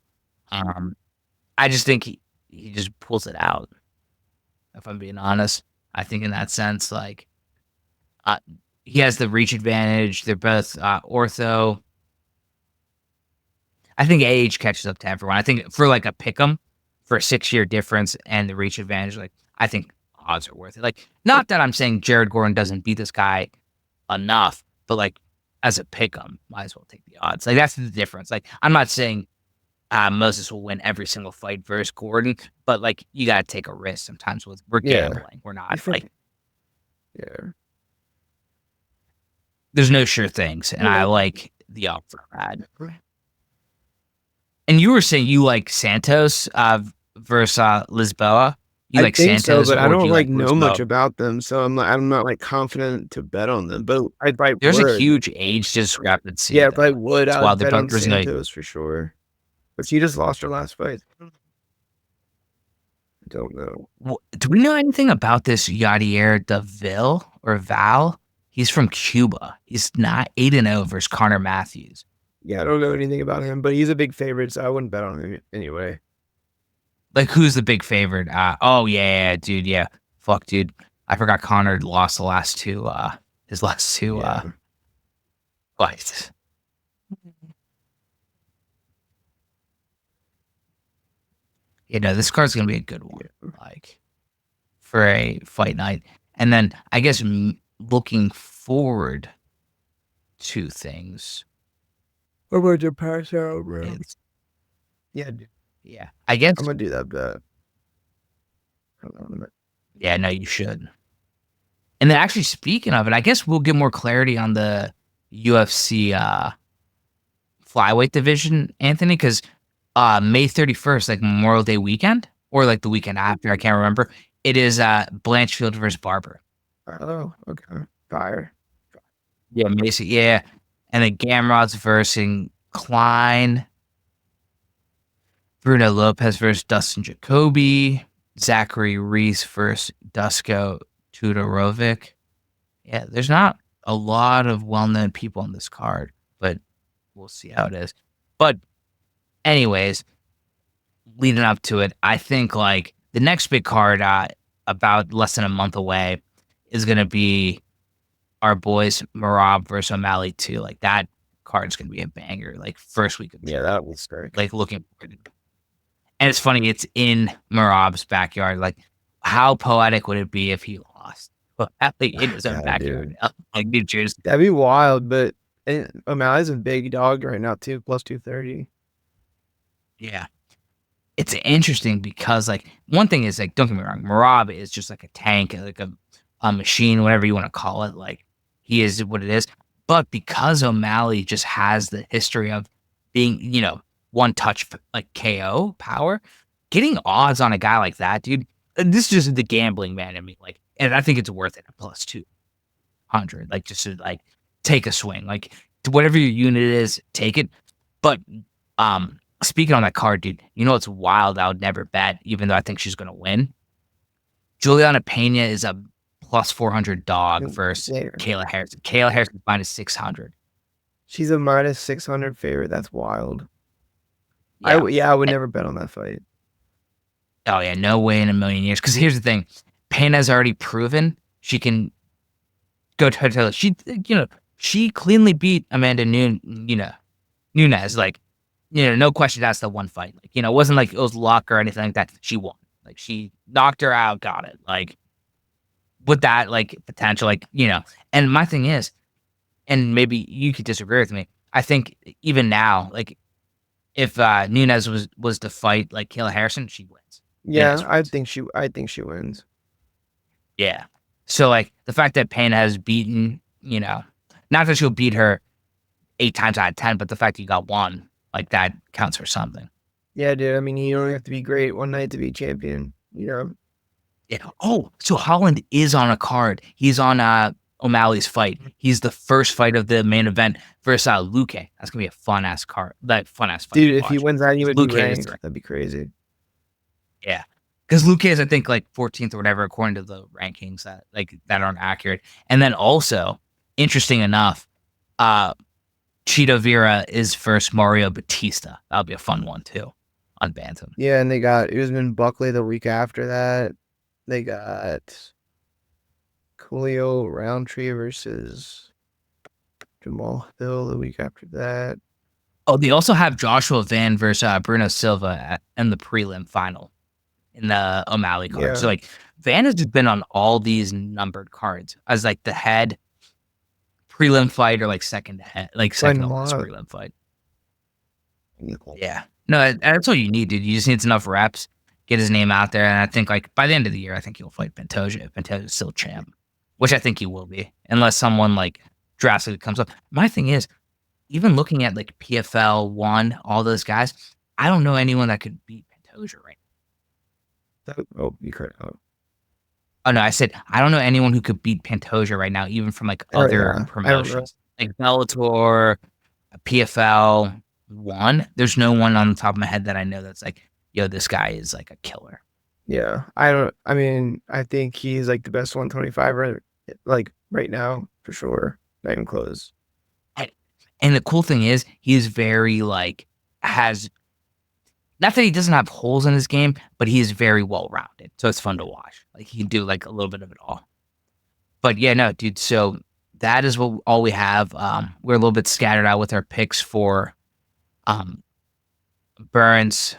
I just think he just pulls it out. If I'm being honest, I think in that sense, like he has the reach advantage. They're both ortho. I think age catches up to everyone. I think for like a pick'em for a 6-year difference and the reach advantage, like I think odds are worth it. Like, not that I'm saying Jared Gordon doesn't beat this guy enough, but like as a pick'em, might as well take the odds. Like, that's the difference. Like, I'm not saying Moses will win every single fight versus Gordon, but like you gotta take a risk sometimes. We're gambling. We're not like there's no sure things, and I like the upper rad. And you were saying you like Santos versus Lisboa. You like think Santos, so, but I don't like know much Lisboa? about them, so I'm not like confident to bet on them. But I probably There's a would. huge age discrepancy. Yeah, though. but I would. It's I wild. would They're bet on both Brazilian. Santos for sure. But she just lost her last fight. I don't know. Do we know anything about this Yadier Deville or Val? He's from Cuba. He's not 8-0 versus Connor Matthews. Yeah, I don't know anything about him, but he's a big favorite, so I wouldn't bet on him anyway. Like, who's the big favorite? Oh yeah, dude, yeah. Fuck, dude. I forgot Connor lost the last two. His last two fights. This card's gonna be a good one, like for a fight night. And then I guess looking forward to things. What about your pass out, bro? Yeah, dude. Yeah, I guess I'm gonna do that bet. Hold on a minute. Yeah, no, you should. And then actually speaking of it, I guess we'll get more clarity on the UFC flyweight division, Anthony, because May 31st, like Memorial Day weekend, or like the weekend after, I can't remember. It is Blanchfield versus Barber. Oh, okay. Fire. Yeah, Macy. Yeah, and then Gamrod's versus Klein. Bruno Lopez versus Dustin Jacoby. Zachary Reese versus Dusko Tudorovic. Yeah, there's not a lot of well-known people on this card, but we'll see how it is. But anyways, leading up to it, I think like the next big card about less than a month away is going to be our boys Merab versus O'Malley too. Like that card's going to be a banger. Like first week of Yeah, that was great. like looking forward. And it's funny, it's in Merab's backyard. Like, how poetic would it be if he lost in his own backyard? Like New Jersey. That'd be wild, but O'Malley's a big dog right now too, plus 230. Yeah. It's interesting because like one thing is like, don't get me wrong, Merab is just like a tank, like a machine, whatever you want to call it. Like he is what it is. But because O'Malley just has the history of being, one touch like KO power, getting odds on a guy like that, dude. This is just the gambling man in me, like, and I think it's worth it at plus 200, like just to like take a swing, like whatever your unit is, take it. But speaking on that card, dude, it's wild. I would never bet, even though I think she's gonna win. Juliana Pena is a plus 400 dog versus Kayla Harrison. Kayla Harrison minus 600. She's a minus 600 favorite. That's wild. Yeah. I would never bet on that fight. Oh yeah, no way in a million years. Because here's the thing, Pena's already proven she can go toe-to-toe. She cleanly beat Amanda Nunes. Like, no question that's the one fight. Like, it wasn't like it was luck or anything like that. She won. Like, she knocked her out, got it. Like, with that, like, potential, like, And my thing is, and maybe you could disagree with me, I think even now, like, if Nunes was to fight like Kayla Harrison, she wins. Yeah, wins. I think she wins. Yeah. So like the fact that Pena has beaten, not that she'll beat her 8 times out of 10, but the fact that you got one, like that counts for something. Yeah, dude. I mean, you don't have to be great one night to be champion. Yeah. Oh, so Holland is on a card. He's on O'Malley's fight. He's the first fight of the main event versus Luke. That's gonna be a fun ass card. That fun ass fight. Dude, if he wins that, he would be ranked. That'd be crazy. Yeah, because Luke is, I think, like 14th or whatever according to the rankings that aren't accurate. And then also, interesting enough, Cheeto Vera is versus Mario Batista. That'll be a fun one too on bantam. Yeah, and they got Usman Buckley the week after that. They got Coolio Roundtree versus Jamal Hill the week after that. Oh, they also have Joshua Van versus Bruno Silva in the prelim final in the O'Malley card. Yeah. So like Van has just been on all these numbered cards as like the head prelim fight or like second prelim fight. Yeah. No, that's all you need, dude. You just need enough reps, get his name out there, and I think like by the end of the year, I think he'll fight Pantoja if Pantoja's still champ, which I think he will be, unless someone like drastically comes up. My thing is, even looking at like PFL 1, all those guys, I don't know anyone that could beat Pantoja right now. Oh, you cut out. Oh no, I said I don't know anyone who could beat Pantoja right now, even from like other promotions, like Bellator, PFL 1. There's no one on the top of my head that I know that's like, yo, this guy is like a killer. Yeah, I think he's like the best 125 right now for sure. Not even close. And the cool thing is, he's very like has. Not that he doesn't have holes in his game, but he is very well rounded. So it's fun to watch. Like he can do like a little bit of it all. But yeah, no, dude. So that is all we have. We're a little bit scattered out with our picks for Burns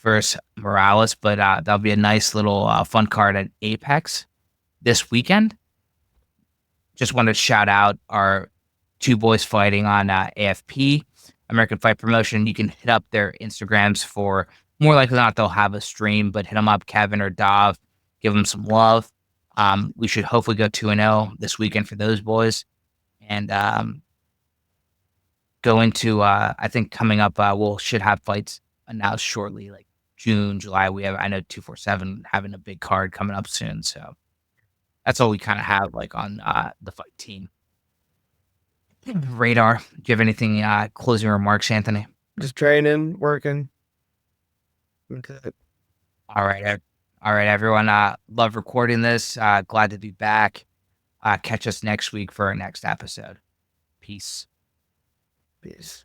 versus Morales, but that'll be a nice little fun card at Apex this weekend. Just want to shout out our two boys fighting on AFP, American Fight Promotion. You can hit up their Instagrams for more likely than not they'll have a stream, but hit them up, Kevin or Dav, give them some love. We should hopefully go 2-0 this weekend for those boys, and go into I think coming up should have fights announced shortly, like June, July. I know 247 having a big card coming up soon, so that's all we kind of have like on the fight team radar. Do you have anything closing remarks, Anthony? Just training, working. Okay. All right, everyone. Love recording this. Glad to be back. Catch us next week for our next episode. Peace. Peace.